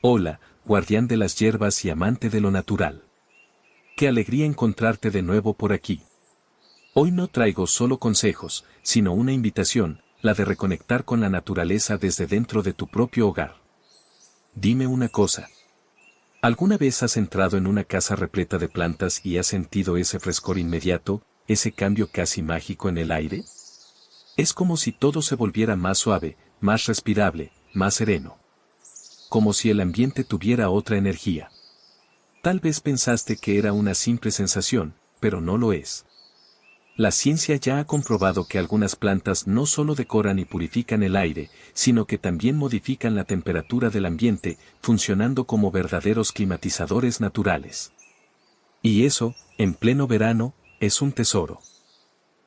Hola, guardián de las hierbas y amante de lo natural. Qué alegría encontrarte de nuevo por aquí. Hoy no traigo solo consejos, sino una invitación, la de reconectar con la naturaleza desde dentro de tu propio hogar. Dime una cosa. ¿Alguna vez has entrado en una casa repleta de plantas y has sentido ese frescor inmediato, ese cambio casi mágico en el aire? Es como si todo se volviera más suave, más respirable, más sereno. Como si el ambiente tuviera otra energía. Tal vez pensaste que era una simple sensación, pero no lo es. La ciencia ya ha comprobado que algunas plantas no solo decoran y purifican el aire, sino que también modifican la temperatura del ambiente, funcionando como verdaderos climatizadores naturales. Y eso, en pleno verano, es un tesoro.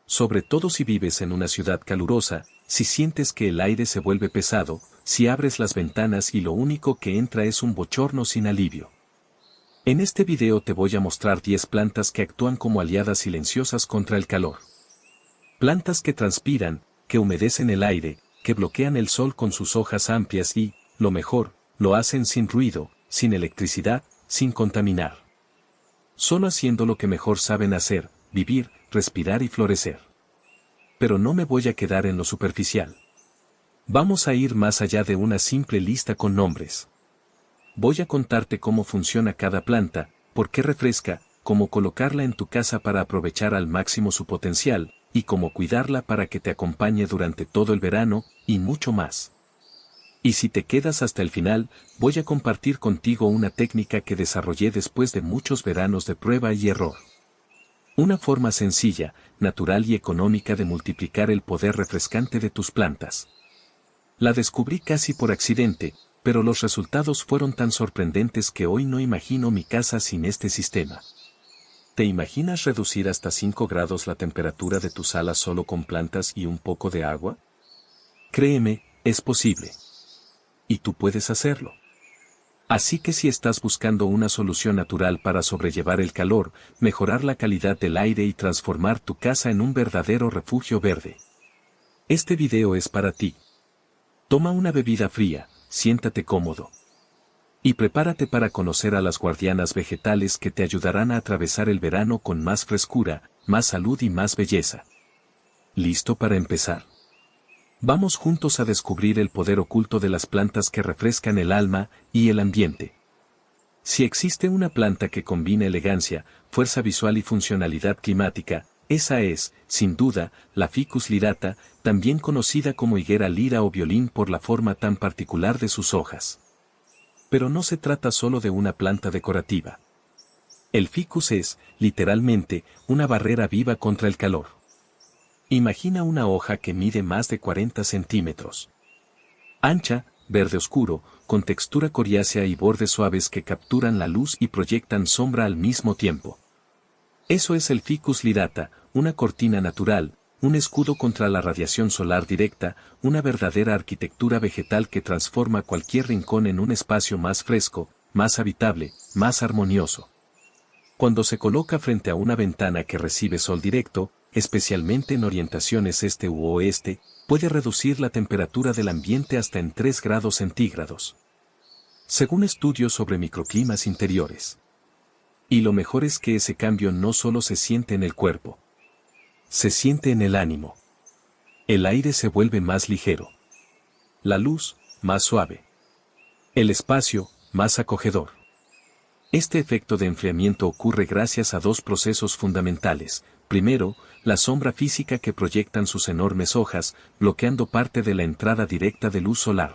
Sobre todo si vives en una ciudad calurosa, si sientes que el aire se vuelve pesado, si abres las ventanas y lo único que entra es un bochorno sin alivio. En este video te voy a mostrar 10 plantas que actúan como aliadas silenciosas contra el calor. Plantas que transpiran, que humedecen el aire, que bloquean el sol con sus hojas amplias y, lo mejor, lo hacen sin ruido, sin electricidad, sin contaminar. Solo haciendo lo que mejor saben hacer, vivir, respirar y florecer. Pero no me voy a quedar en lo superficial. Vamos a ir más allá de una simple lista con nombres. Voy a contarte cómo funciona cada planta, por qué refresca, cómo colocarla en tu casa para aprovechar al máximo su potencial, y cómo cuidarla para que te acompañe durante todo el verano, y mucho más. Y si te quedas hasta el final, voy a compartir contigo una técnica que desarrollé después de muchos veranos de prueba y error. Una forma sencilla, natural y económica de multiplicar el poder refrescante de tus plantas. La descubrí casi por accidente, pero los resultados fueron tan sorprendentes que hoy no imagino mi casa sin este sistema. ¿Te imaginas reducir hasta 5 grados la temperatura de tu sala solo con plantas y un poco de agua? Créeme, es posible. Y tú puedes hacerlo. Así que si estás buscando una solución natural para sobrellevar el calor, mejorar la calidad del aire y transformar tu casa en un verdadero refugio verde, este video es para ti. Toma una bebida fría, siéntate cómodo. Y prepárate para conocer a las guardianas vegetales que te ayudarán a atravesar el verano con más frescura, más salud y más belleza. ¿Listo para empezar? Vamos juntos a descubrir el poder oculto de las plantas que refrescan el alma y el ambiente. Si existe una planta que combina elegancia, fuerza visual y funcionalidad climática, esa es, sin duda, la Ficus lirata, también conocida como higuera lira o violín por la forma tan particular de sus hojas. Pero no se trata solo de una planta decorativa. El ficus es, literalmente, una barrera viva contra el calor. Imagina una hoja que mide más de 40 centímetros. Ancha, verde oscuro, con textura coriácea y bordes suaves que capturan la luz y proyectan sombra al mismo tiempo. Eso es el Ficus lirata, una cortina natural, un escudo contra la radiación solar directa, una verdadera arquitectura vegetal que transforma cualquier rincón en un espacio más fresco, más habitable, más armonioso. Cuando se coloca frente a una ventana que recibe sol directo, especialmente en orientaciones este u oeste, puede reducir la temperatura del ambiente hasta en 3 grados centígrados. Según estudios sobre microclimas interiores. Y lo mejor es que ese cambio no solo se siente en el cuerpo. Se siente en el ánimo. El aire se vuelve más ligero. La luz, más suave. El espacio, más acogedor. Este efecto de enfriamiento ocurre gracias a 2 procesos fundamentales. Primero, la sombra física que proyectan sus enormes hojas, bloqueando parte de la entrada directa de luz solar.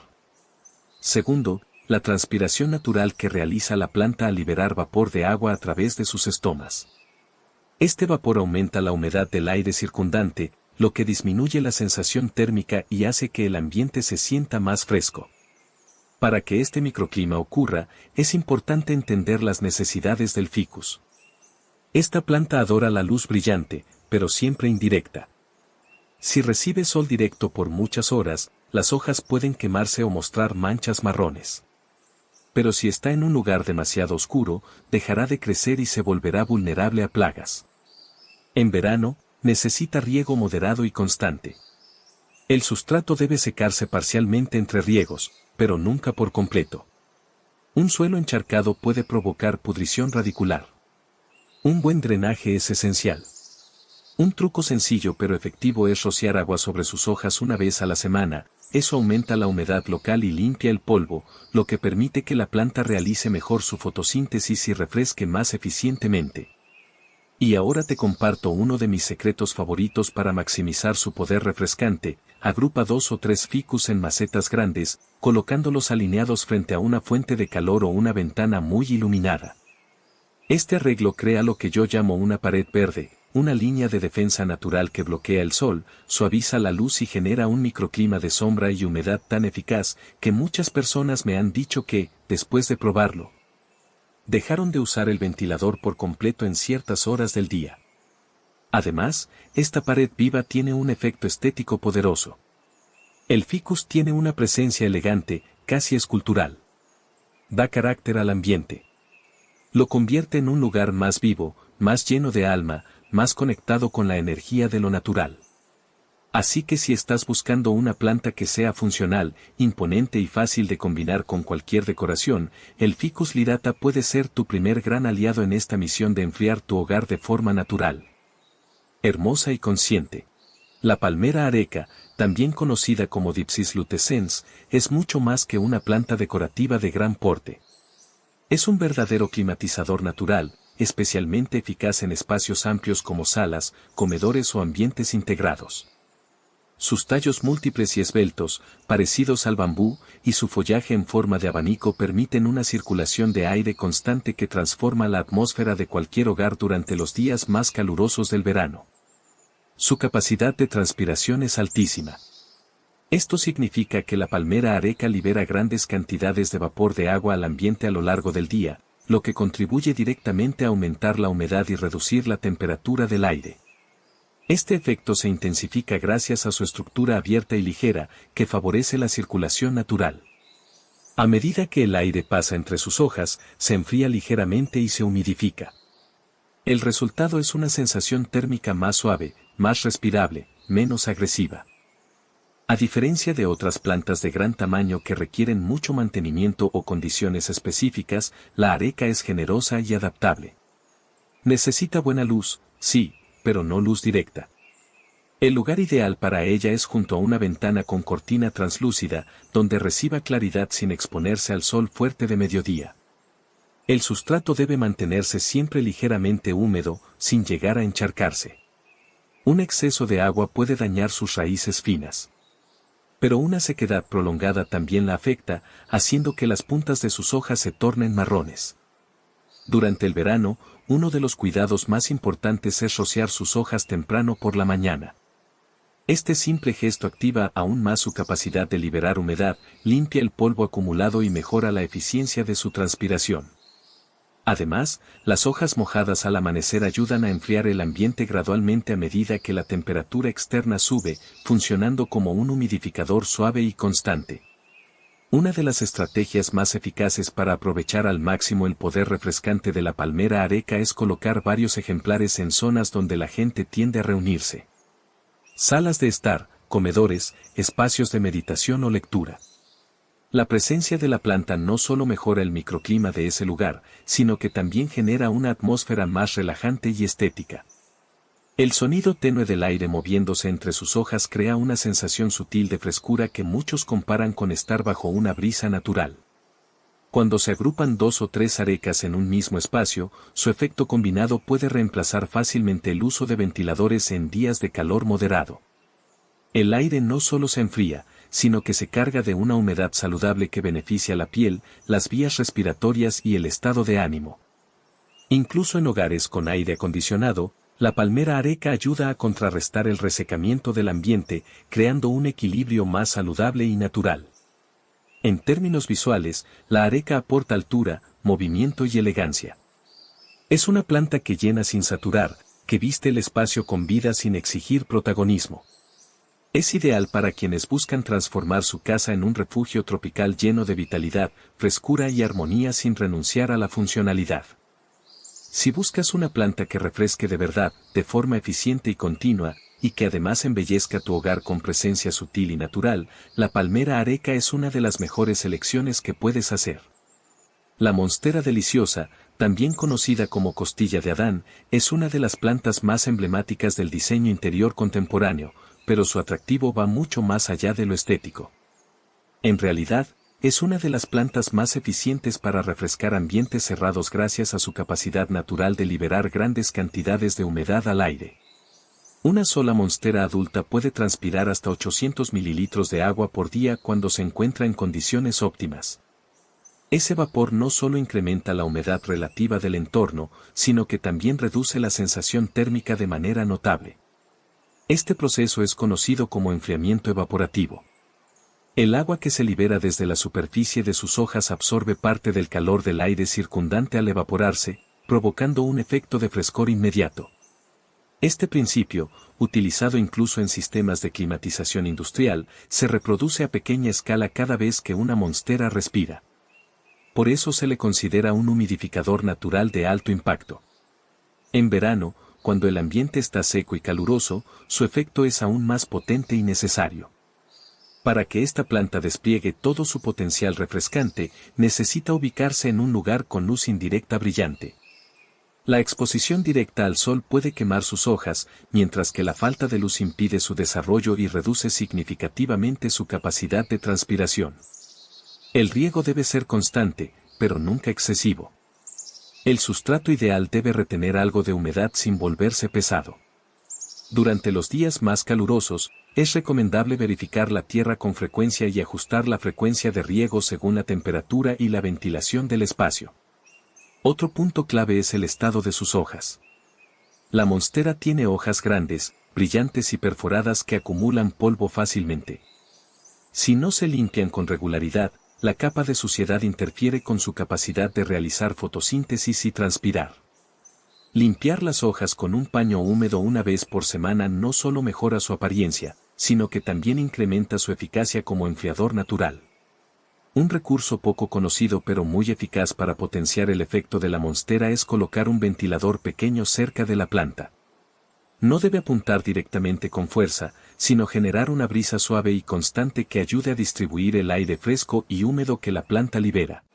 Segundo, la transpiración natural que realiza la planta al liberar vapor de agua a través de sus estomas. Este vapor aumenta la humedad del aire circundante, lo que disminuye la sensación térmica y hace que el ambiente se sienta más fresco. Para que este microclima ocurra, es importante entender las necesidades del ficus. Esta planta adora la luz brillante, pero siempre indirecta. Si recibe sol directo por muchas horas, las hojas pueden quemarse o mostrar manchas marrones. Pero si está en un lugar demasiado oscuro, dejará de crecer y se volverá vulnerable a plagas. En verano, necesita riego moderado y constante. El sustrato debe secarse parcialmente entre riegos, pero nunca por completo. Un suelo encharcado puede provocar pudrición radicular. Un buen drenaje es esencial. Un truco sencillo pero efectivo es rociar agua sobre sus hojas una vez a la semana. Eso aumenta la humedad local y limpia el polvo, lo que permite que la planta realice mejor su fotosíntesis y refresque más eficientemente. Y ahora te comparto uno de mis secretos favoritos para maximizar su poder refrescante. Agrupa 2 o 3 ficus en macetas grandes, colocándolos alineados frente a una fuente de calor o una ventana muy iluminada. Este arreglo crea lo que yo llamo una pared verde, una línea de defensa natural que bloquea el sol, suaviza la luz y genera un microclima de sombra y humedad tan eficaz que muchas personas me han dicho que, después de probarlo, dejaron de usar el ventilador por completo en ciertas horas del día. Además, esta pared viva tiene un efecto estético poderoso. El ficus tiene una presencia elegante, casi escultural. Da carácter al ambiente. Lo convierte en un lugar más vivo, más lleno de alma, más conectado con la energía de lo natural. Así que si estás buscando una planta que sea funcional, imponente y fácil de combinar con cualquier decoración, el Ficus lirata puede ser tu primer gran aliado en esta misión de enfriar tu hogar de forma natural. Hermosa y consciente. La palmera areca, también conocida como Dipsis lutescens, es mucho más que una planta decorativa de gran porte. Es un verdadero climatizador natural, especialmente eficaz en espacios amplios como salas, comedores o ambientes integrados. Sus tallos múltiples y esbeltos, parecidos al bambú, y su follaje en forma de abanico permiten una circulación de aire constante que transforma la atmósfera de cualquier hogar durante los días más calurosos del verano. Su capacidad de transpiración es altísima. Esto significa que la palmera areca libera grandes cantidades de vapor de agua al ambiente a lo largo del día, lo que contribuye directamente a aumentar la humedad y reducir la temperatura del aire. Este efecto se intensifica gracias a su estructura abierta y ligera, que favorece la circulación natural. A medida que el aire pasa entre sus hojas, se enfría ligeramente y se humidifica. El resultado es una sensación térmica más suave, más respirable, menos agresiva. A diferencia de otras plantas de gran tamaño que requieren mucho mantenimiento o condiciones específicas, la areca es generosa y adaptable. Necesita buena luz, sí, pero no luz directa. El lugar ideal para ella es junto a una ventana con cortina translúcida, donde reciba claridad sin exponerse al sol fuerte de mediodía. El sustrato debe mantenerse siempre ligeramente húmedo, sin llegar a encharcarse. Un exceso de agua puede dañar sus raíces finas. Pero una sequedad prolongada también la afecta, haciendo que las puntas de sus hojas se tornen marrones. Durante el verano, uno de los cuidados más importantes es rociar sus hojas temprano por la mañana. Este simple gesto activa aún más su capacidad de liberar humedad, limpia el polvo acumulado y mejora la eficiencia de su transpiración. Además, las hojas mojadas al amanecer ayudan a enfriar el ambiente gradualmente a medida que la temperatura externa sube, funcionando como un humidificador suave y constante. Una de las estrategias más eficaces para aprovechar al máximo el poder refrescante de la palmera areca es colocar varios ejemplares en zonas donde la gente tiende a reunirse. Salas de estar, comedores, espacios de meditación o lectura. La presencia de la planta no solo mejora el microclima de ese lugar, sino que también genera una atmósfera más relajante y estética. El sonido tenue del aire moviéndose entre sus hojas crea una sensación sutil de frescura que muchos comparan con estar bajo una brisa natural. Cuando se agrupan 2 o 3 arecas en un mismo espacio, su efecto combinado puede reemplazar fácilmente el uso de ventiladores en días de calor moderado. El aire no solo se enfría, sino que se carga de una humedad saludable que beneficia la piel, las vías respiratorias y el estado de ánimo. Incluso en hogares con aire acondicionado, la palmera areca ayuda a contrarrestar el resecamiento del ambiente, creando un equilibrio más saludable y natural. En términos visuales, la areca aporta altura, movimiento y elegancia. Es una planta que llena sin saturar, que viste el espacio con vida sin exigir protagonismo. Es ideal para quienes buscan transformar su casa en un refugio tropical lleno de vitalidad, frescura y armonía sin renunciar a la funcionalidad. Si buscas una planta que refresque de verdad, de forma eficiente y continua, y que además embellezca tu hogar con presencia sutil y natural, la palmera areca es una de las mejores elecciones que puedes hacer. La monstera deliciosa, también conocida como costilla de Adán, es una de las plantas más emblemáticas del diseño interior contemporáneo, pero su atractivo va mucho más allá de lo estético. En realidad, es una de las plantas más eficientes para refrescar ambientes cerrados gracias a su capacidad natural de liberar grandes cantidades de humedad al aire. Una sola monstera adulta puede transpirar hasta 800 mililitros de agua por día cuando se encuentra en condiciones óptimas. Ese vapor no solo incrementa la humedad relativa del entorno, sino que también reduce la sensación térmica de manera notable. Este proceso es conocido como enfriamiento evaporativo. El agua que se libera desde la superficie de sus hojas absorbe parte del calor del aire circundante al evaporarse, provocando un efecto de frescor inmediato. Este principio, utilizado incluso en sistemas de climatización industrial, se reproduce a pequeña escala cada vez que una monstera respira. Por eso se le considera un humidificador natural de alto impacto. En verano, cuando el ambiente está seco y caluroso, su efecto es aún más potente y necesario. Para que esta planta despliegue todo su potencial refrescante, necesita ubicarse en un lugar con luz indirecta brillante. La exposición directa al sol puede quemar sus hojas, mientras que la falta de luz impide su desarrollo y reduce significativamente su capacidad de transpiración. El riego debe ser constante, pero nunca excesivo. El sustrato ideal debe retener algo de humedad sin volverse pesado. Durante los días más calurosos, es recomendable verificar la tierra con frecuencia y ajustar la frecuencia de riego según la temperatura y la ventilación del espacio. Otro punto clave es el estado de sus hojas. La monstera tiene hojas grandes, brillantes y perforadas que acumulan polvo fácilmente. Si no se limpian con regularidad, la capa de suciedad interfiere con su capacidad de realizar fotosíntesis y transpirar. Limpiar las hojas con un paño húmedo una vez por semana no solo mejora su apariencia, sino que también incrementa su eficacia como enfriador natural. Un recurso poco conocido pero muy eficaz para potenciar el efecto de la monstera es colocar un ventilador pequeño cerca de la planta. No debe apuntar directamente con fuerza, sino generar una brisa suave y constante que ayude a distribuir el aire fresco y húmedo que la planta libera.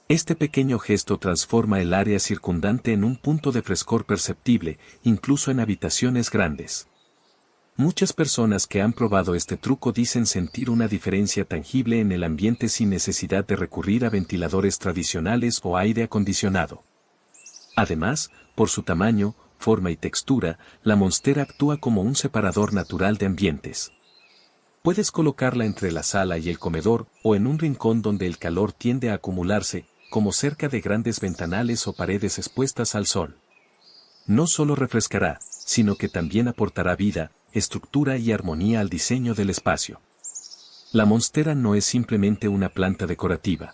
Este pequeño gesto transforma el área circundante en un punto de frescor perceptible, incluso en habitaciones grandes. Muchas personas que han probado este truco dicen sentir una diferencia tangible en el ambiente sin necesidad de recurrir a ventiladores tradicionales o aire acondicionado. Además, por su tamaño, forma y textura, la monstera actúa como un separador natural de ambientes. Puedes colocarla entre la sala y el comedor, o en un rincón donde el calor tiende a acumularse, como cerca de grandes ventanales o paredes expuestas al sol. No solo refrescará, sino que también aportará vida, estructura y armonía al diseño del espacio. La monstera no es simplemente una planta decorativa.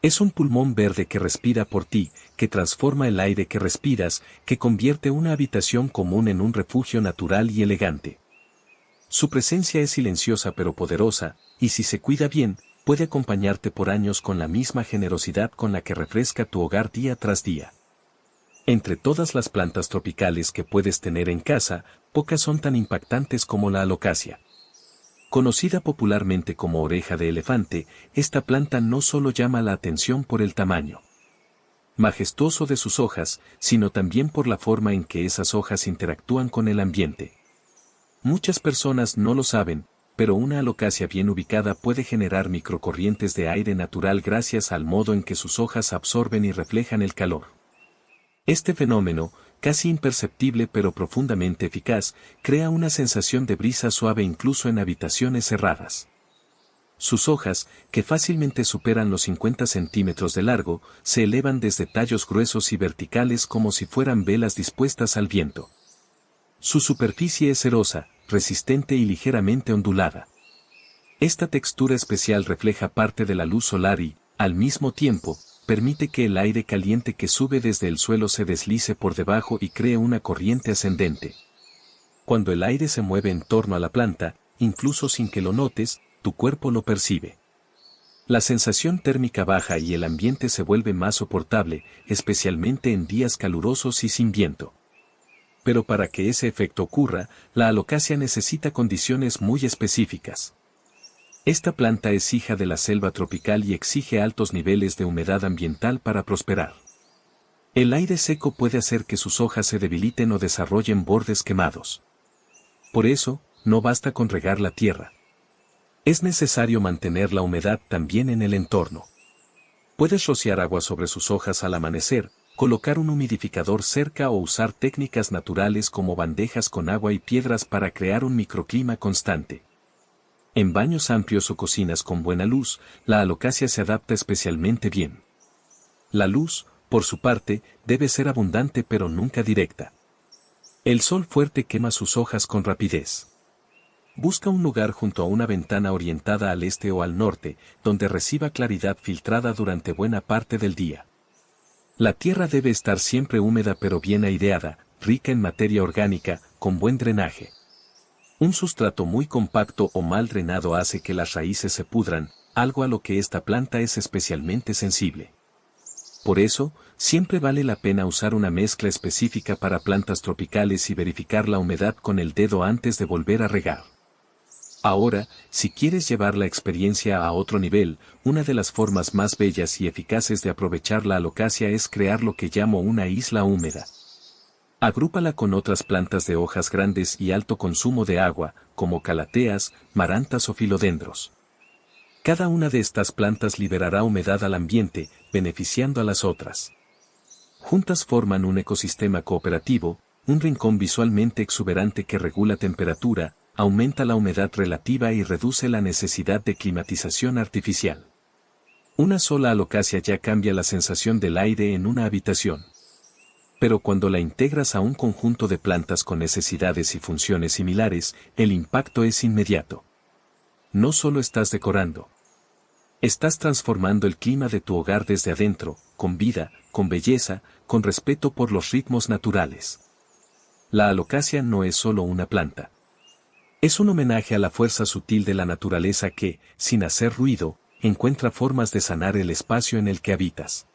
Es un pulmón verde que respira por ti, que transforma el aire que respiras, que convierte una habitación común en un refugio natural y elegante. Su presencia es silenciosa pero poderosa, y si se cuida bien, puede acompañarte por años con la misma generosidad con la que refresca tu hogar día tras día. Entre todas las plantas tropicales que puedes tener en casa, pocas son tan impactantes como la alocasia. Conocida popularmente como oreja de elefante, esta planta no solo llama la atención por el tamaño majestuoso de sus hojas, sino también por la forma en que esas hojas interactúan con el ambiente. Muchas personas no lo saben, pero una alocasia bien ubicada puede generar microcorrientes de aire natural gracias al modo en que sus hojas absorben y reflejan el calor. Este fenómeno, casi imperceptible pero profundamente eficaz, crea una sensación de brisa suave incluso en habitaciones cerradas. Sus hojas, que fácilmente superan los 50 centímetros de largo, se elevan desde tallos gruesos y verticales como si fueran velas dispuestas al viento. Su superficie es cerosa, resistente y ligeramente ondulada. Esta textura especial refleja parte de la luz solar y, al mismo tiempo, permite que el aire caliente que sube desde el suelo se deslice por debajo y cree una corriente ascendente. Cuando el aire se mueve en torno a la planta, incluso sin que lo notes, tu cuerpo lo percibe. La sensación térmica baja y el ambiente se vuelve más soportable, especialmente en días calurosos y sin viento. Pero para que ese efecto ocurra, la alocasia necesita condiciones muy específicas. Esta planta es hija de la selva tropical y exige altos niveles de humedad ambiental para prosperar. El aire seco puede hacer que sus hojas se debiliten o desarrollen bordes quemados. Por eso, no basta con regar la tierra. Es necesario mantener la humedad también en el entorno. Puedes rociar agua sobre sus hojas al amanecer, colocar un humidificador cerca o usar técnicas naturales como bandejas con agua y piedras para crear un microclima constante. En baños amplios o cocinas con buena luz, la alocasia se adapta especialmente bien. La luz, por su parte, debe ser abundante pero nunca directa. El sol fuerte quema sus hojas con rapidez. Busca un lugar junto a una ventana orientada al este o al norte, donde reciba claridad filtrada durante buena parte del día. La tierra debe estar siempre húmeda pero bien aireada, rica en materia orgánica, con buen drenaje. Un sustrato muy compacto o mal drenado hace que las raíces se pudran, algo a lo que esta planta es especialmente sensible. Por eso, siempre vale la pena usar una mezcla específica para plantas tropicales y verificar la humedad con el dedo antes de volver a regar. Ahora, si quieres llevar la experiencia a otro nivel, una de las formas más bellas y eficaces de aprovechar la alocasia es crear lo que llamo una isla húmeda. Agrúpala con otras plantas de hojas grandes y alto consumo de agua, como calateas, marantas o filodendros. Cada una de estas plantas liberará humedad al ambiente, beneficiando a las otras. Juntas forman un ecosistema cooperativo, un rincón visualmente exuberante que regula temperatura, aumenta la humedad relativa y reduce la necesidad de climatización artificial. Una sola alocasia ya cambia la sensación del aire en una habitación. Pero cuando la integras a un conjunto de plantas con necesidades y funciones similares, el impacto es inmediato. No solo estás decorando. Estás transformando el clima de tu hogar desde adentro, con vida, con belleza, con respeto por los ritmos naturales. La alocasia no es solo una planta. Es un homenaje a la fuerza sutil de la naturaleza que, sin hacer ruido, encuentra formas de sanar el espacio en el que habitas.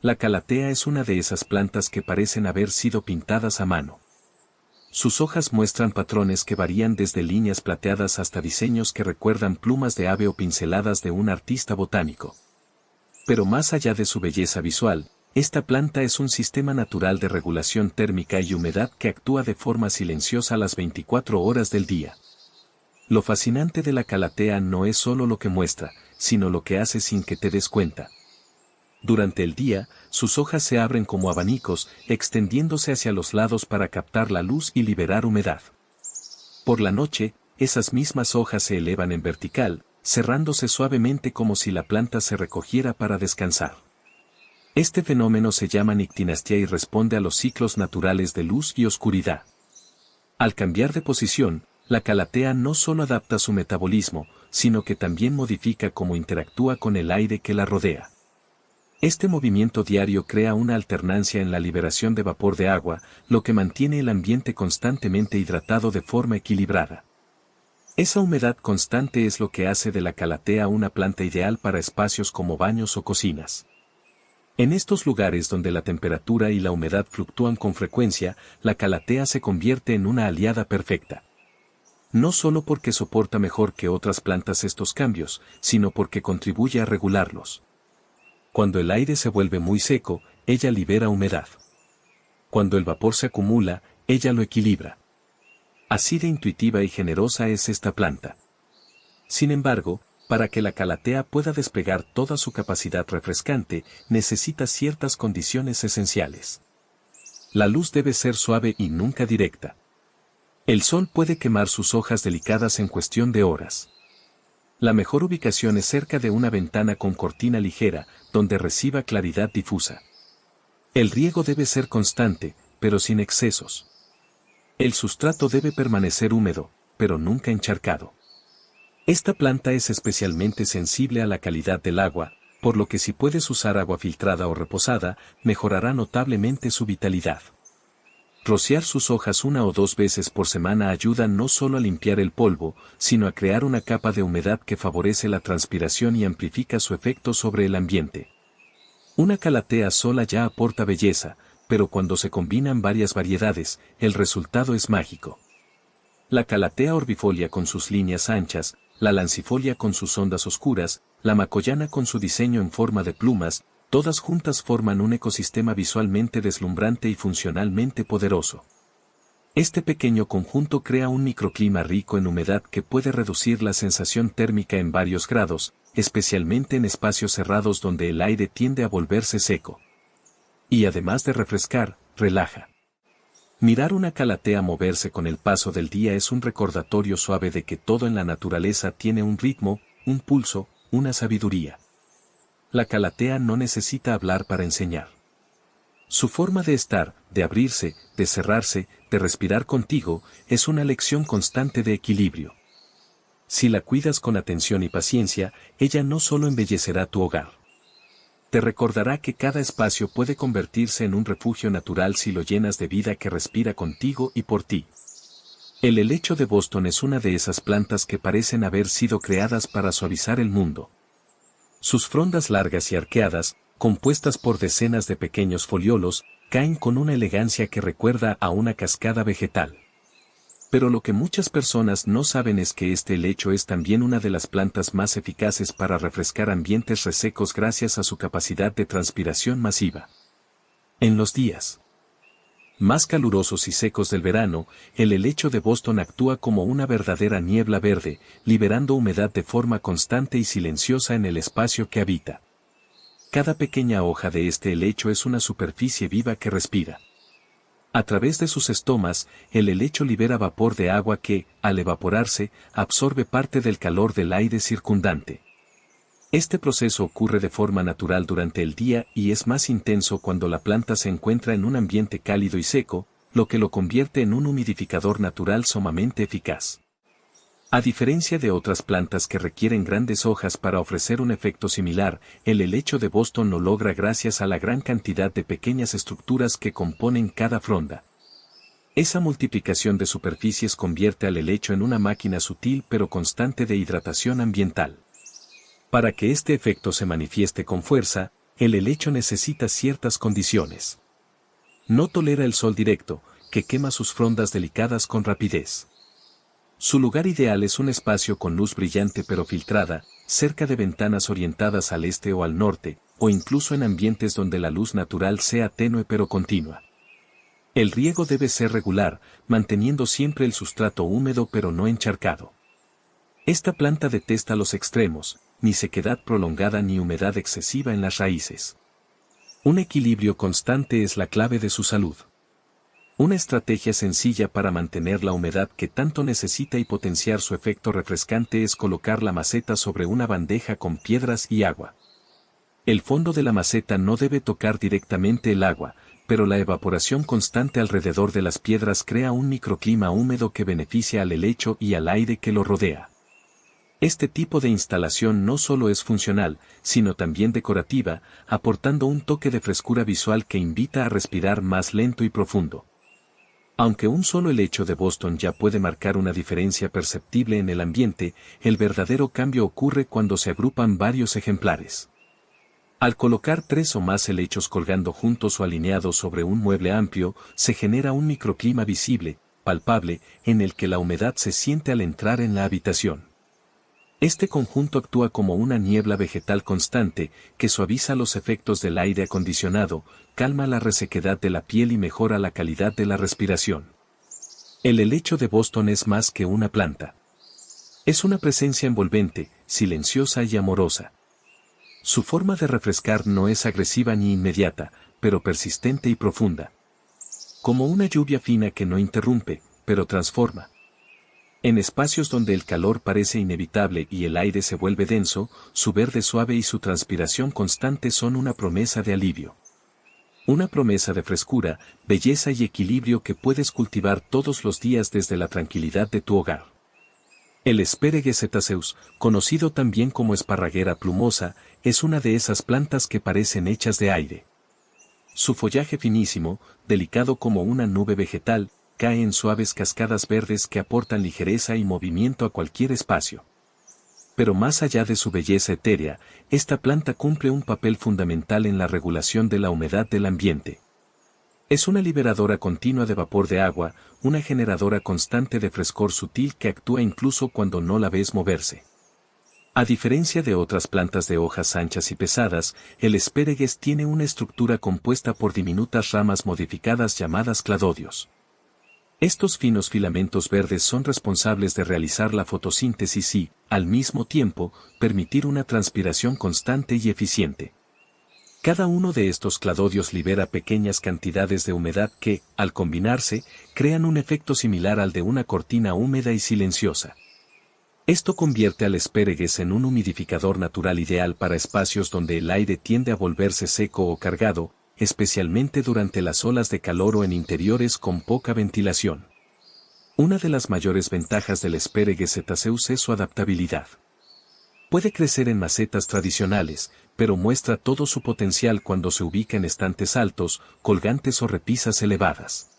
La calatea es una de esas plantas que parecen haber sido pintadas a mano. Sus hojas muestran patrones que varían desde líneas plateadas hasta diseños que recuerdan plumas de ave o pinceladas de un artista botánico. Pero más allá de su belleza visual, esta planta es un sistema natural de regulación térmica y humedad que actúa de forma silenciosa las 24 horas del día. Lo fascinante de la calatea no es solo lo que muestra, sino lo que hace sin que te des cuenta. Durante el día, sus hojas se abren como abanicos, extendiéndose hacia los lados para captar la luz y liberar humedad. Por la noche, esas mismas hojas se elevan en vertical, cerrándose suavemente como si la planta se recogiera para descansar. Este fenómeno se llama nictinastia y responde a los ciclos naturales de luz y oscuridad. Al cambiar de posición, la calatea no solo adapta su metabolismo, sino que también modifica cómo interactúa con el aire que la rodea. Este movimiento diario crea una alternancia en la liberación de vapor de agua, lo que mantiene el ambiente constantemente hidratado de forma equilibrada. Esa humedad constante es lo que hace de la calatea una planta ideal para espacios como baños o cocinas. En estos lugares donde la temperatura y la humedad fluctúan con frecuencia, la calatea se convierte en una aliada perfecta. No solo porque soporta mejor que otras plantas estos cambios, sino porque contribuye a regularlos. Cuando el aire se vuelve muy seco, ella libera humedad. Cuando el vapor se acumula, ella lo equilibra. Así de intuitiva y generosa es esta planta. Sin embargo, para que la calatea pueda desplegar toda su capacidad refrescante, necesita ciertas condiciones esenciales. La luz debe ser suave y nunca directa. El sol puede quemar sus hojas delicadas en cuestión de horas. La mejor ubicación es cerca de una ventana con cortina ligera, donde reciba claridad difusa. El riego debe ser constante, pero sin excesos. El sustrato debe permanecer húmedo, pero nunca encharcado. Esta planta es especialmente sensible a la calidad del agua, por lo que si puedes usar agua filtrada o reposada, mejorará notablemente su vitalidad. Rociar sus hojas 1 o 2 veces por semana ayuda no solo a limpiar el polvo, sino a crear una capa de humedad que favorece la transpiración y amplifica su efecto sobre el ambiente. Una calatea sola ya aporta belleza, pero cuando se combinan varias variedades, el resultado es mágico. La calatea orbifolia con sus líneas anchas, la lancifolia con sus ondas oscuras, la macoyana con su diseño en forma de plumas, todas juntas forman un ecosistema visualmente deslumbrante y funcionalmente poderoso. Este pequeño conjunto crea un microclima rico en humedad que puede reducir la sensación térmica en varios grados, especialmente en espacios cerrados donde el aire tiende a volverse seco. Y además de refrescar, relaja. Mirar una calatea moverse con el paso del día es un recordatorio suave de que todo en la naturaleza tiene un ritmo, un pulso, una sabiduría. La calatea no necesita hablar para enseñar. Su forma de estar, de abrirse, de cerrarse, de respirar contigo, es una lección constante de equilibrio. Si la cuidas con atención y paciencia, ella no solo embellecerá tu hogar. Te recordará que cada espacio puede convertirse en un refugio natural si lo llenas de vida que respira contigo y por ti. El helecho de Boston es una de esas plantas que parecen haber sido creadas para suavizar el mundo. Sus frondas largas y arqueadas, compuestas por decenas de pequeños foliolos, caen con una elegancia que recuerda a una cascada vegetal. Pero lo que muchas personas no saben es que este helecho es también una de las plantas más eficaces para refrescar ambientes resecos gracias a su capacidad de transpiración masiva. En los días más calurosos y secos del verano, el helecho de Boston actúa como una verdadera niebla verde, liberando humedad de forma constante y silenciosa en el espacio que habita. Cada pequeña hoja de este helecho es una superficie viva que respira. A través de sus estomas, el helecho libera vapor de agua que, al evaporarse, absorbe parte del calor del aire circundante. Este proceso ocurre de forma natural durante el día y es más intenso cuando la planta se encuentra en un ambiente cálido y seco, lo que lo convierte en un humidificador natural sumamente eficaz. A diferencia de otras plantas que requieren grandes hojas para ofrecer un efecto similar, el helecho de Boston lo logra gracias a la gran cantidad de pequeñas estructuras que componen cada fronda. Esa multiplicación de superficies convierte al helecho en una máquina sutil pero constante de hidratación ambiental. Para que este efecto se manifieste con fuerza, el helecho necesita ciertas condiciones. No tolera el sol directo, que quema sus frondas delicadas con rapidez. Su lugar ideal es un espacio con luz brillante pero filtrada, cerca de ventanas orientadas al este o al norte, o incluso en ambientes donde la luz natural sea tenue pero continua. El riego debe ser regular, manteniendo siempre el sustrato húmedo pero no encharcado. Esta planta detesta los extremos, ni sequedad prolongada ni humedad excesiva en las raíces. Un equilibrio constante es la clave de su salud. Una estrategia sencilla para mantener la humedad que tanto necesita y potenciar su efecto refrescante es colocar la maceta sobre una bandeja con piedras y agua. El fondo de la maceta no debe tocar directamente el agua, pero la evaporación constante alrededor de las piedras crea un microclima húmedo que beneficia al helecho y al aire que lo rodea. Este tipo de instalación no solo es funcional, sino también decorativa, aportando un toque de frescura visual que invita a respirar más lento y profundo. Aunque un solo helecho de Boston ya puede marcar una diferencia perceptible en el ambiente, el verdadero cambio ocurre cuando se agrupan varios ejemplares. Al colocar 3 o más helechos colgando juntos o alineados sobre un mueble amplio, se genera un microclima visible, palpable, en el que la humedad se siente al entrar en la habitación. Este conjunto actúa como una niebla vegetal constante, que suaviza los efectos del aire acondicionado, calma la resequedad de la piel y mejora la calidad de la respiración. El helecho de Boston es más que una planta. Es una presencia envolvente, silenciosa y amorosa. Su forma de refrescar no es agresiva ni inmediata, pero persistente y profunda. Como una lluvia fina que no interrumpe, pero transforma. En espacios donde el calor parece inevitable y el aire se vuelve denso, su verde suave y su transpiración constante son una promesa de alivio. Una promesa de frescura, belleza y equilibrio que puedes cultivar todos los días desde la tranquilidad de tu hogar. El Asperge cetaceus, conocido también como esparraguera plumosa, es una de esas plantas que parecen hechas de aire. Su follaje finísimo, delicado como una nube vegetal, cae en suaves cascadas verdes que aportan ligereza y movimiento a cualquier espacio. Pero más allá de su belleza etérea, esta planta cumple un papel fundamental en la regulación de la humedad del ambiente. Es una liberadora continua de vapor de agua, una generadora constante de frescor sutil que actúa incluso cuando no la ves moverse. A diferencia de otras plantas de hojas anchas y pesadas, el Speraeges tiene una estructura compuesta por diminutas ramas modificadas llamadas cladodios. Estos finos filamentos verdes son responsables de realizar la fotosíntesis y, al mismo tiempo, permitir una transpiración constante y eficiente. Cada uno de estos cladodios libera pequeñas cantidades de humedad que, al combinarse, crean un efecto similar al de una cortina húmeda y silenciosa. Esto convierte al Speraeges en un humidificador natural ideal para espacios donde el aire tiende a volverse seco o cargado, especialmente durante las olas de calor o en interiores con poca ventilación. Una de las mayores ventajas del Speraeges cetaceus es su adaptabilidad. Puede crecer en macetas tradicionales, pero muestra todo su potencial cuando se ubica en estantes altos, colgantes o repisas elevadas.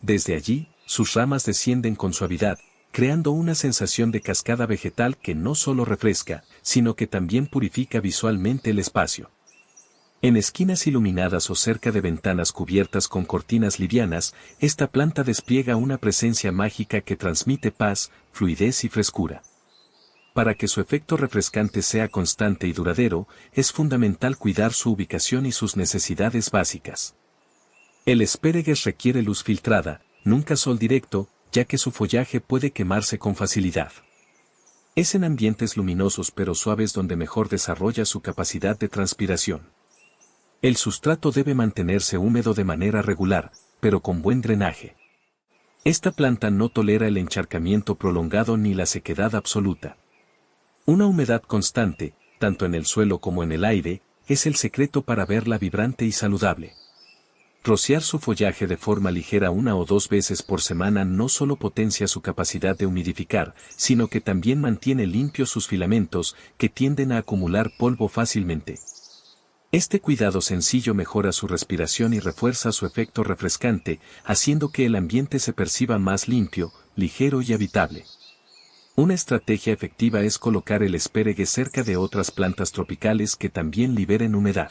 Desde allí, sus ramas descienden con suavidad, creando una sensación de cascada vegetal que no solo refresca, sino que también purifica visualmente el espacio. En esquinas iluminadas o cerca de ventanas cubiertas con cortinas livianas, esta planta despliega una presencia mágica que transmite paz, fluidez y frescura. Para que su efecto refrescante sea constante y duradero, es fundamental cuidar su ubicación y sus necesidades básicas. El Speraeges requiere luz filtrada, nunca sol directo, ya que su follaje puede quemarse con facilidad. Es en ambientes luminosos pero suaves donde mejor desarrolla su capacidad de transpiración. El sustrato debe mantenerse húmedo de manera regular, pero con buen drenaje. Esta planta no tolera el encharcamiento prolongado ni la sequedad absoluta. Una humedad constante, tanto en el suelo como en el aire, es el secreto para verla vibrante y saludable. Rociar su follaje de forma ligera 1 o 2 veces por semana no solo potencia su capacidad de humidificar, sino que también mantiene limpios sus filamentos, que tienden a acumular polvo fácilmente. Este cuidado sencillo mejora su respiración y refuerza su efecto refrescante, haciendo que el ambiente se perciba más limpio, ligero y habitable. Una estrategia efectiva es colocar el Speraeges cerca de otras plantas tropicales que también liberen humedad.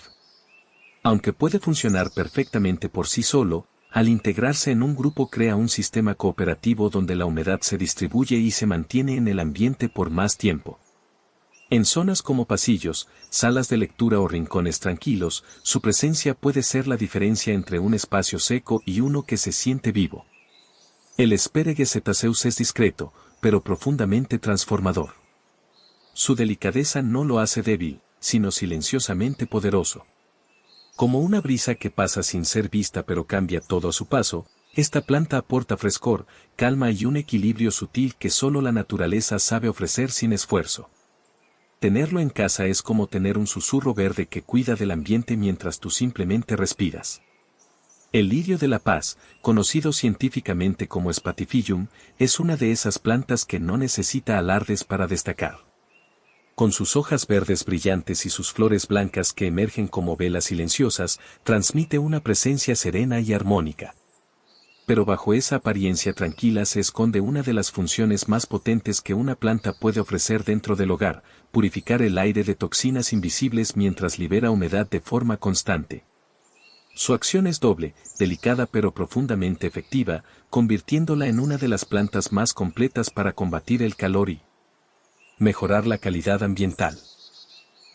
Aunque puede funcionar perfectamente por sí solo, al integrarse en un grupo crea un sistema cooperativo donde la humedad se distribuye y se mantiene en el ambiente por más tiempo. En zonas como pasillos, salas de lectura o rincones tranquilos, su presencia puede ser la diferencia entre un espacio seco y uno que se siente vivo. El Speraeges cetaceus es discreto, pero profundamente transformador. Su delicadeza no lo hace débil, sino silenciosamente poderoso. Como una brisa que pasa sin ser vista pero cambia todo a su paso, esta planta aporta frescor, calma y un equilibrio sutil que solo la naturaleza sabe ofrecer sin esfuerzo. Tenerlo en casa es como tener un susurro verde que cuida del ambiente mientras tú simplemente respiras. El lirio de la paz, conocido científicamente como Spathiphyllum, es una de esas plantas que no necesita alardes para destacar. Con sus hojas verdes brillantes y sus flores blancas que emergen como velas silenciosas, transmite una presencia serena y armónica. Pero bajo esa apariencia tranquila se esconde una de las funciones más potentes que una planta puede ofrecer dentro del hogar: purificar el aire de toxinas invisibles mientras libera humedad de forma constante. Su acción es doble, delicada pero profundamente efectiva, convirtiéndola en una de las plantas más completas para combatir el calor y mejorar la calidad ambiental.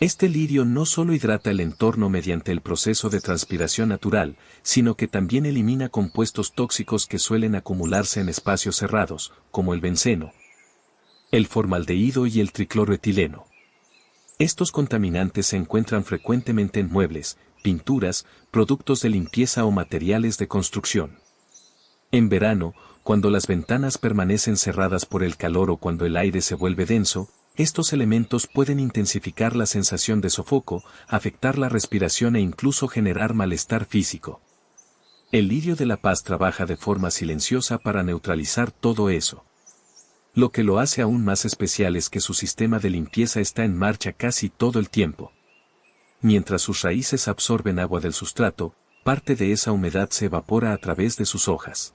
Este lirio no solo hidrata el entorno mediante el proceso de transpiración natural, sino que también elimina compuestos tóxicos que suelen acumularse en espacios cerrados, como el benceno, el formaldehído y el tricloroetileno. Estos contaminantes se encuentran frecuentemente en muebles, pinturas, productos de limpieza o materiales de construcción. En verano, cuando las ventanas permanecen cerradas por el calor o cuando el aire se vuelve denso, estos elementos pueden intensificar la sensación de sofoco, afectar la respiración e incluso generar malestar físico. El lirio de la paz trabaja de forma silenciosa para neutralizar todo eso. Lo que lo hace aún más especial es que su sistema de limpieza está en marcha casi todo el tiempo. Mientras sus raíces absorben agua del sustrato, parte de esa humedad se evapora a través de sus hojas.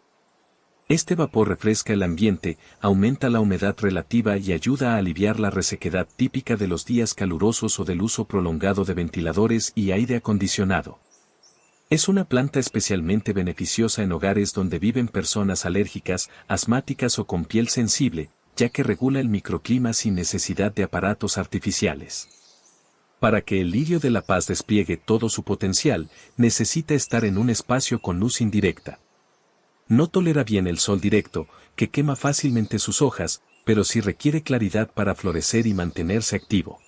Este vapor refresca el ambiente, aumenta la humedad relativa y ayuda a aliviar la resequedad típica de los días calurosos o del uso prolongado de ventiladores y aire acondicionado. Es una planta especialmente beneficiosa en hogares donde viven personas alérgicas, asmáticas o con piel sensible, ya que regula el microclima sin necesidad de aparatos artificiales. Para que el lirio de la paz despliegue todo su potencial, necesita estar en un espacio con luz indirecta. No tolera bien el sol directo, que quema fácilmente sus hojas, pero sí requiere claridad para florecer y mantenerse activo.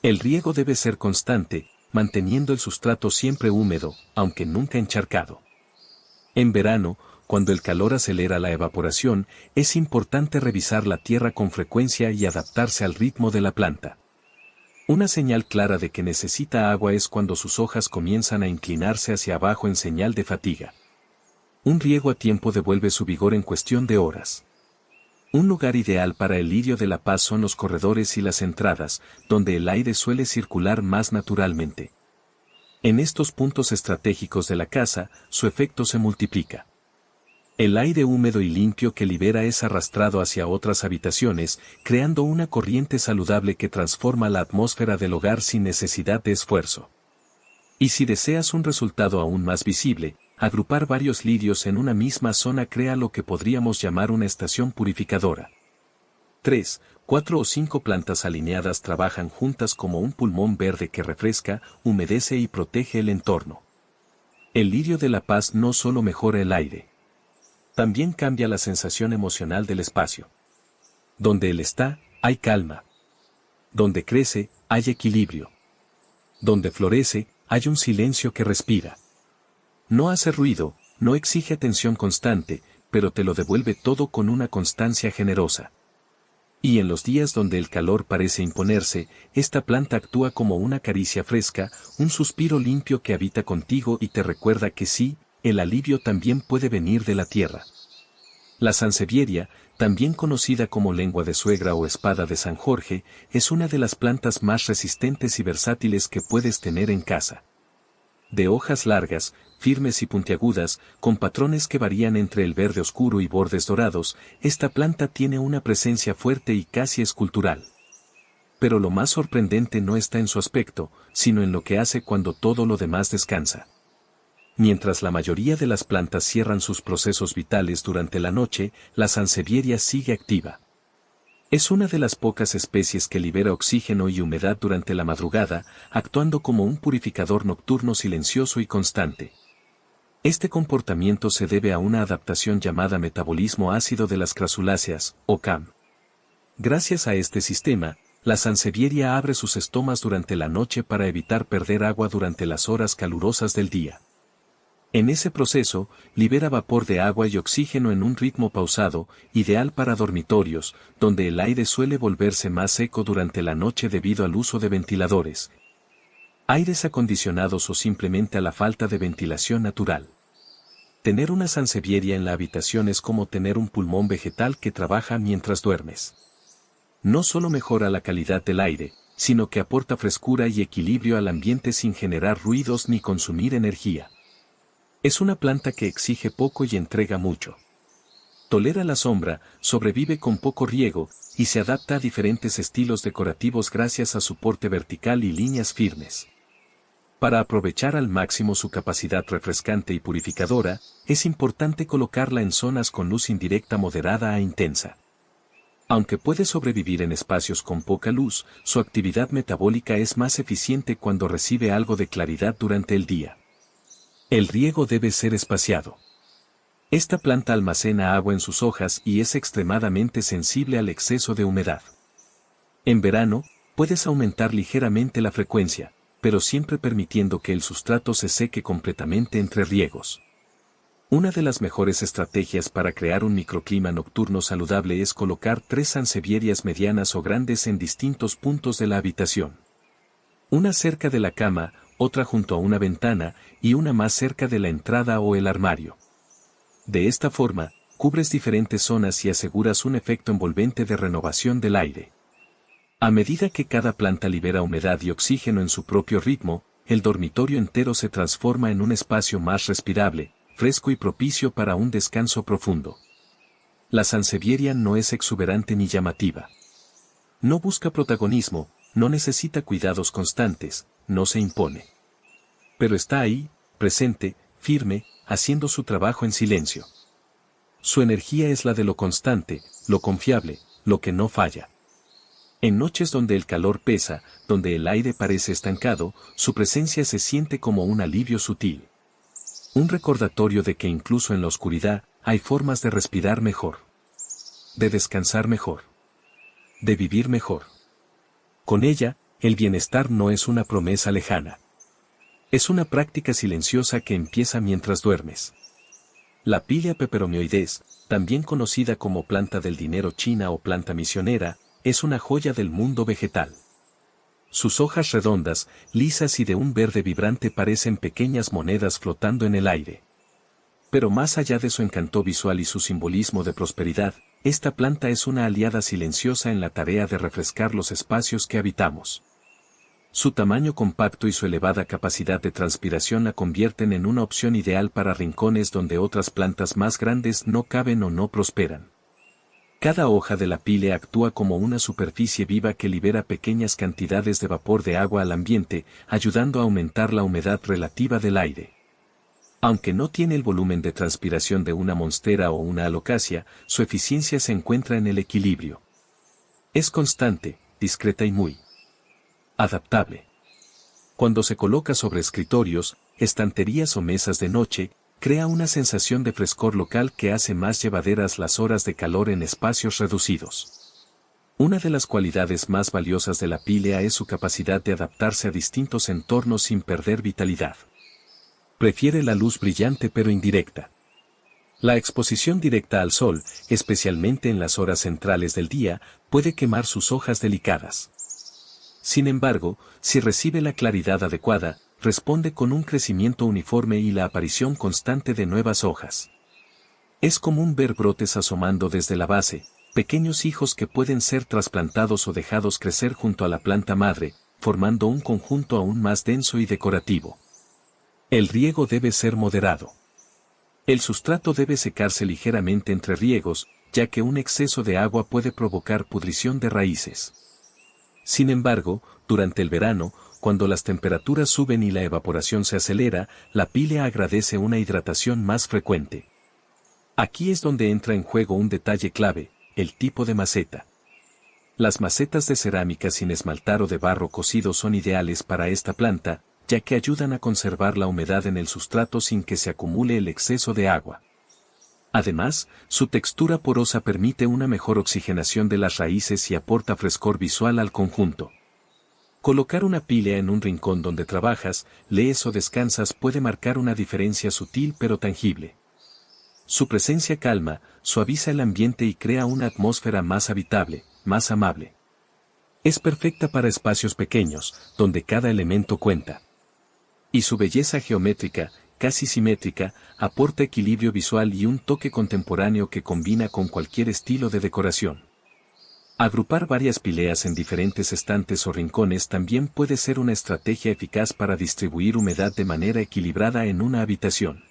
El riego debe ser constante, manteniendo el sustrato siempre húmedo, aunque nunca encharcado. En verano, cuando el calor acelera la evaporación, es importante revisar la tierra con frecuencia y adaptarse al ritmo de la planta. Una señal clara de que necesita agua es cuando sus hojas comienzan a inclinarse hacia abajo en señal de fatiga. Un riego a tiempo devuelve su vigor en cuestión de horas. Un lugar ideal para el lirio de la paz son los corredores y las entradas, donde el aire suele circular más naturalmente. En estos puntos estratégicos de la casa, su efecto se multiplica. El aire húmedo y limpio que libera es arrastrado hacia otras habitaciones, creando una corriente saludable que transforma la atmósfera del hogar sin necesidad de esfuerzo. Y si deseas un resultado aún más visible, agrupar varios lirios en una misma zona crea lo que podríamos llamar una estación purificadora. 3, 4 o 5 plantas alineadas trabajan juntas como un pulmón verde que refresca, humedece y protege el entorno. El lirio de la paz no solo mejora el aire. También cambia la sensación emocional del espacio. Donde él está, hay calma. Donde crece, hay equilibrio. Donde florece, hay un silencio que respira. No hace ruido, no exige atención constante, pero te lo devuelve todo con una constancia generosa. Y en los días donde el calor parece imponerse, esta planta actúa como una caricia fresca, un suspiro limpio que habita contigo y te recuerda que sí, el alivio también puede venir de la tierra. La sansevieria, también conocida como lengua de suegra o espada de San Jorge, es una de las plantas más resistentes y versátiles que puedes tener en casa. De hojas largas, firmes y puntiagudas, con patrones que varían entre el verde oscuro y bordes dorados, esta planta tiene una presencia fuerte y casi escultural. Pero lo más sorprendente no está en su aspecto, sino en lo que hace cuando todo lo demás descansa. Mientras la mayoría de las plantas cierran sus procesos vitales durante la noche, la sansevieria sigue activa. Es una de las pocas especies que libera oxígeno y humedad durante la madrugada, actuando como un purificador nocturno silencioso y constante. Este comportamiento se debe a una adaptación llamada metabolismo ácido de las crasuláceas, o CAM. Gracias a este sistema, la sansevieria abre sus estomas durante la noche para evitar perder agua durante las horas calurosas del día. En ese proceso, libera vapor de agua y oxígeno en un ritmo pausado, ideal para dormitorios, donde el aire suele volverse más seco durante la noche debido al uso de ventiladores, aires acondicionados o simplemente a la falta de ventilación natural. Tener una sansevieria en la habitación es como tener un pulmón vegetal que trabaja mientras duermes. No solo mejora la calidad del aire, sino que aporta frescura y equilibrio al ambiente sin generar ruidos ni consumir energía. Es una planta que exige poco y entrega mucho. Tolera la sombra, sobrevive con poco riego, y se adapta a diferentes estilos decorativos gracias a su porte vertical y líneas firmes. Para aprovechar al máximo su capacidad refrescante y purificadora, es importante colocarla en zonas con luz indirecta moderada a intensa. Aunque puede sobrevivir en espacios con poca luz, su actividad metabólica es más eficiente cuando recibe algo de claridad durante el día. El riego debe ser espaciado. Esta planta almacena agua en sus hojas y es extremadamente sensible al exceso de humedad. En verano, puedes aumentar ligeramente la frecuencia, pero siempre permitiendo que el sustrato se seque completamente entre riegos. Una de las mejores estrategias para crear un microclima nocturno saludable es colocar 3 sansevierias medianas o grandes en distintos puntos de la habitación. Una cerca de la cama, otra junto a una ventana, y una más cerca de la entrada o el armario. De esta forma, cubres diferentes zonas y aseguras un efecto envolvente de renovación del aire. A medida que cada planta libera humedad y oxígeno en su propio ritmo, el dormitorio entero se transforma en un espacio más respirable, fresco y propicio para un descanso profundo. La sansevieria no es exuberante ni llamativa. No busca protagonismo, no necesita cuidados constantes, no se impone. Pero está ahí, presente, firme, haciendo su trabajo en silencio. Su energía es la de lo constante, lo confiable, lo que no falla. En noches donde el calor pesa, donde el aire parece estancado, su presencia se siente como un alivio sutil. Un recordatorio de que incluso en la oscuridad, hay formas de respirar mejor. De descansar mejor. De vivir mejor. Con ella, el bienestar no es una promesa lejana. Es una práctica silenciosa que empieza mientras duermes. La Pilea peperomioides, también conocida como planta del dinero china o planta misionera, es una joya del mundo vegetal. Sus hojas redondas, lisas y de un verde vibrante parecen pequeñas monedas flotando en el aire. Pero más allá de su encanto visual y su simbolismo de prosperidad, esta planta es una aliada silenciosa en la tarea de refrescar los espacios que habitamos. Su tamaño compacto y su elevada capacidad de transpiración la convierten en una opción ideal para rincones donde otras plantas más grandes no caben o no prosperan. Cada hoja de la Pilea actúa como una superficie viva que libera pequeñas cantidades de vapor de agua al ambiente, ayudando a aumentar la humedad relativa del aire. Aunque no tiene el volumen de transpiración de una monstera o una alocasia, su eficiencia se encuentra en el equilibrio. Es constante, discreta y muy adaptable. Cuando se coloca sobre escritorios, estanterías o mesas de noche, crea una sensación de frescor local que hace más llevaderas las horas de calor en espacios reducidos. Una de las cualidades más valiosas de la Pilea es su capacidad de adaptarse a distintos entornos sin perder vitalidad. Prefiere la luz brillante pero indirecta. La exposición directa al sol, especialmente en las horas centrales del día, puede quemar sus hojas delicadas. Sin embargo, si recibe la claridad adecuada, responde con un crecimiento uniforme y la aparición constante de nuevas hojas. Es común ver brotes asomando desde la base, pequeños hijos que pueden ser trasplantados o dejados crecer junto a la planta madre, formando un conjunto aún más denso y decorativo. El riego debe ser moderado. El sustrato debe secarse ligeramente entre riegos, ya que un exceso de agua puede provocar pudrición de raíces. Sin embargo, durante el verano, cuando las temperaturas suben y la evaporación se acelera, la Pilea agradece una hidratación más frecuente. Aquí es donde entra en juego un detalle clave, el tipo de maceta. Las macetas de cerámica sin esmaltar o de barro cocido son ideales para esta planta, ya que ayudan a conservar la humedad en el sustrato sin que se acumule el exceso de agua. Además, su textura porosa permite una mejor oxigenación de las raíces y aporta frescor visual al conjunto. Colocar una Pilea en un rincón donde trabajas, lees o descansas puede marcar una diferencia sutil pero tangible. Su presencia calma, suaviza el ambiente y crea una atmósfera más habitable, más amable. Es perfecta para espacios pequeños, donde cada elemento cuenta. Y su belleza geométrica, casi simétrica, aporta equilibrio visual y un toque contemporáneo que combina con cualquier estilo de decoración. Agrupar varias pileas en diferentes estantes o rincones también puede ser una estrategia eficaz para distribuir humedad de manera equilibrada en una habitación.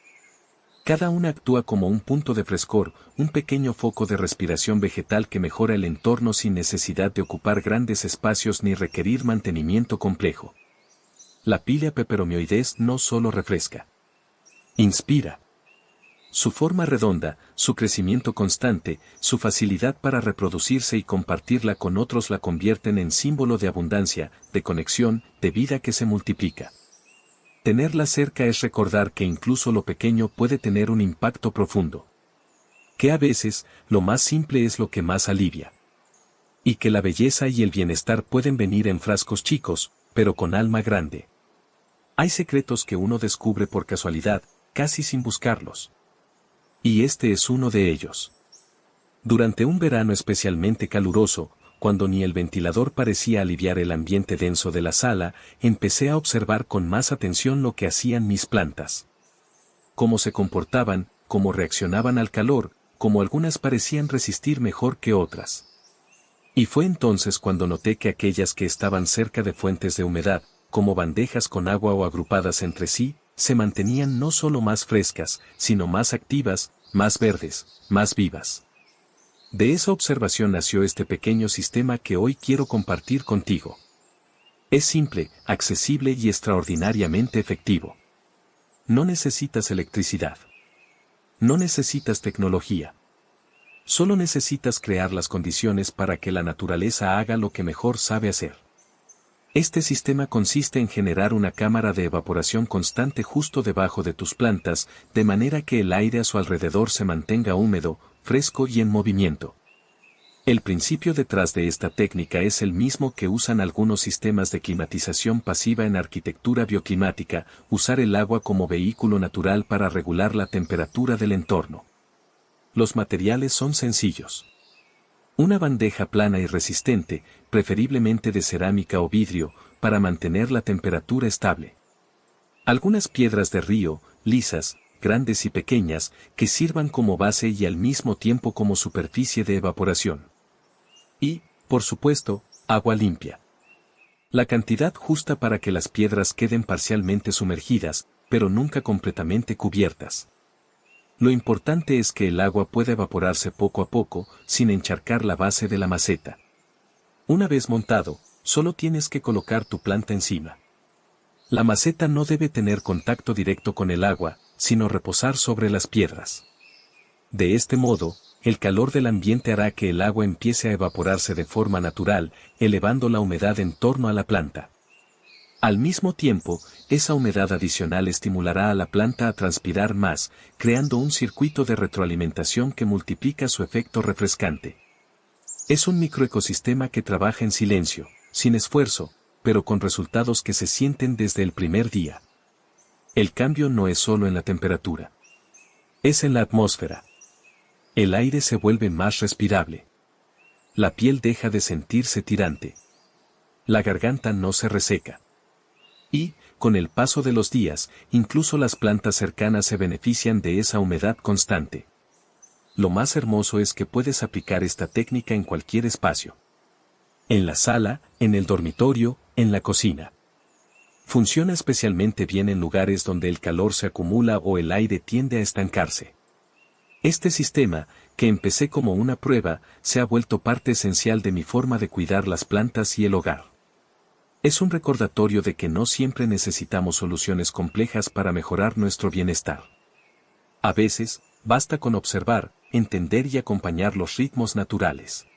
Cada una actúa como un punto de frescor, un pequeño foco de respiración vegetal que mejora el entorno sin necesidad de ocupar grandes espacios ni requerir mantenimiento complejo. La Pilea peperomioides no solo refresca. Inspira. Su forma redonda, su crecimiento constante, su facilidad para reproducirse y compartirla con otros la convierten en símbolo de abundancia, de conexión, de vida que se multiplica. Tenerla cerca es recordar que incluso lo pequeño puede tener un impacto profundo. Que a veces, lo más simple es lo que más alivia. Y que la belleza y el bienestar pueden venir en frascos chicos, pero con alma grande. Hay secretos que uno descubre por casualidad, casi sin buscarlos. Y este es uno de ellos. Durante un verano especialmente caluroso, cuando ni el ventilador parecía aliviar el ambiente denso de la sala, empecé a observar con más atención lo que hacían mis plantas. Cómo se comportaban, cómo reaccionaban al calor, cómo algunas parecían resistir mejor que otras. Y fue entonces cuando noté que aquellas que estaban cerca de fuentes de humedad, como bandejas con agua o agrupadas entre sí, se mantenían no solo más frescas, sino más activas, más verdes, más vivas. De esa observación nació este pequeño sistema que hoy quiero compartir contigo. Es simple, accesible y extraordinariamente efectivo. No necesitas electricidad. No necesitas tecnología. Solo necesitas crear las condiciones para que la naturaleza haga lo que mejor sabe hacer. Este sistema consiste en generar una cámara de evaporación constante justo debajo de tus plantas, de manera que el aire a su alrededor se mantenga húmedo, fresco y en movimiento. El principio detrás de esta técnica es el mismo que usan algunos sistemas de climatización pasiva en arquitectura bioclimática, usar el agua como vehículo natural para regular la temperatura del entorno. Los materiales son sencillos. Una bandeja plana y resistente, preferiblemente de cerámica o vidrio, para mantener la temperatura estable. Algunas piedras de río, lisas, grandes y pequeñas, que sirvan como base y al mismo tiempo como superficie de evaporación. Y, por supuesto, agua limpia. La cantidad justa para que las piedras queden parcialmente sumergidas, pero nunca completamente cubiertas. Lo importante es que el agua pueda evaporarse poco a poco, sin encharcar la base de la maceta. Una vez montado, solo tienes que colocar tu planta encima. La maceta no debe tener contacto directo con el agua, sino reposar sobre las piedras. De este modo, el calor del ambiente hará que el agua empiece a evaporarse de forma natural, elevando la humedad en torno a la planta. Al mismo tiempo, esa humedad adicional estimulará a la planta a transpirar más, creando un circuito de retroalimentación que multiplica su efecto refrescante. Es un microecosistema que trabaja en silencio, sin esfuerzo, pero con resultados que se sienten desde el primer día. El cambio no es solo en la temperatura. Es en la atmósfera. El aire se vuelve más respirable. La piel deja de sentirse tirante. La garganta no se reseca. Y, con el paso de los días, incluso las plantas cercanas se benefician de esa humedad constante. Lo más hermoso es que puedes aplicar esta técnica en cualquier espacio. En la sala, en el dormitorio, en la cocina. Funciona especialmente bien en lugares donde el calor se acumula o el aire tiende a estancarse. Este sistema, que empecé como una prueba, se ha vuelto parte esencial de mi forma de cuidar las plantas y el hogar. Es un recordatorio de que no siempre necesitamos soluciones complejas para mejorar nuestro bienestar. A veces, basta con observar, entender y acompañar los ritmos naturales.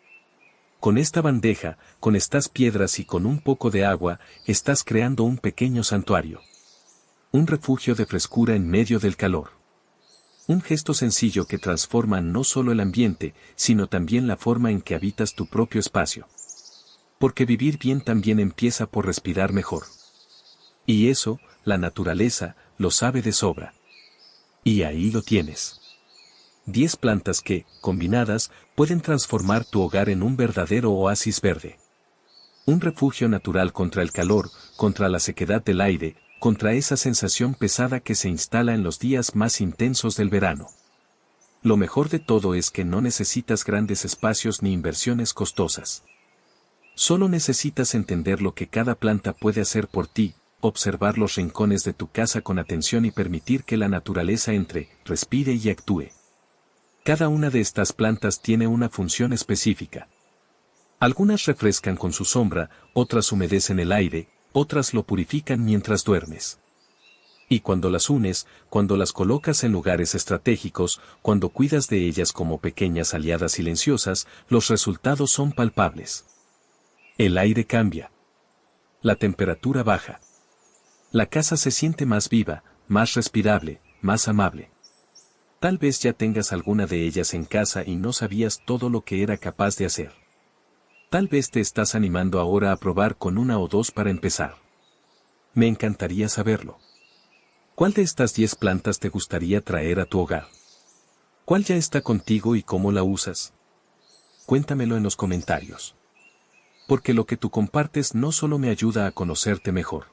Con esta bandeja, con estas piedras y con un poco de agua, estás creando un pequeño santuario. Un refugio de frescura en medio del calor. Un gesto sencillo que transforma no solo el ambiente, sino también la forma en que habitas tu propio espacio. Porque vivir bien también empieza por respirar mejor. Y eso, la naturaleza, lo sabe de sobra. Y ahí lo tienes. 10 plantas que, combinadas, pueden transformar tu hogar en un verdadero oasis verde. Un refugio natural contra el calor, contra la sequedad del aire, contra esa sensación pesada que se instala en los días más intensos del verano. Lo mejor de todo es que no necesitas grandes espacios ni inversiones costosas. Solo necesitas entender lo que cada planta puede hacer por ti, observar los rincones de tu casa con atención y permitir que la naturaleza entre, respire y actúe. Cada una de estas plantas tiene una función específica. Algunas refrescan con su sombra, otras humedecen el aire, otras lo purifican mientras duermes. Y cuando las unes, cuando las colocas en lugares estratégicos, cuando cuidas de ellas como pequeñas aliadas silenciosas, los resultados son palpables. El aire cambia. La temperatura baja. La casa se siente más viva, más respirable, más amable. Tal vez ya tengas alguna de ellas en casa y no sabías todo lo que era capaz de hacer. Tal vez te estás animando ahora a probar con una o dos para empezar. Me encantaría saberlo. ¿Cuál de estas 10 plantas te gustaría traer a tu hogar? ¿Cuál ya está contigo y cómo la usas? Cuéntamelo en los comentarios. Porque lo que tú compartes no solo me ayuda a conocerte mejor.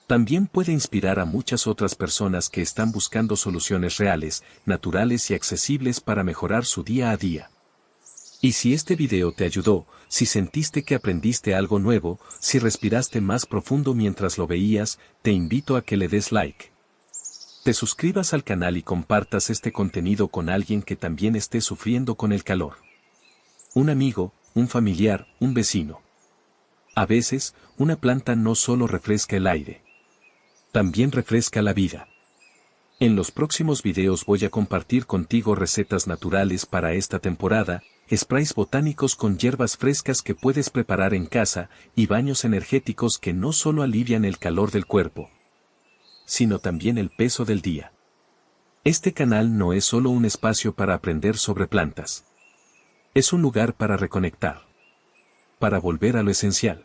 También puede inspirar a muchas otras personas que están buscando soluciones reales, naturales y accesibles para mejorar su día a día. Y si este video te ayudó, si sentiste que aprendiste algo nuevo, si respiraste más profundo mientras lo veías, te invito a que le des like. Te suscribas al canal y compartas este contenido con alguien que también esté sufriendo con el calor. Un amigo, un familiar, un vecino. A veces, una planta no solo refresca el aire. También refresca la vida. En los próximos videos voy a compartir contigo recetas naturales para esta temporada, sprays botánicos con hierbas frescas que puedes preparar en casa y baños energéticos que no solo alivian el calor del cuerpo, sino también el peso del día. Este canal no es solo un espacio para aprender sobre plantas. Es un lugar para reconectar, para volver a lo esencial,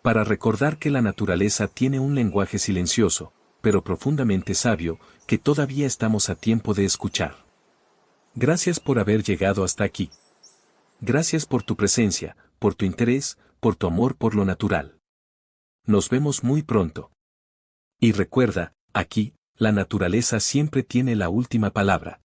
para recordar que la naturaleza tiene un lenguaje silencioso, pero profundamente sabio, que todavía estamos a tiempo de escuchar. Gracias por haber llegado hasta aquí. Gracias por tu presencia, por tu interés, por tu amor por lo natural. Nos vemos muy pronto. Y recuerda, aquí, la naturaleza siempre tiene la última palabra.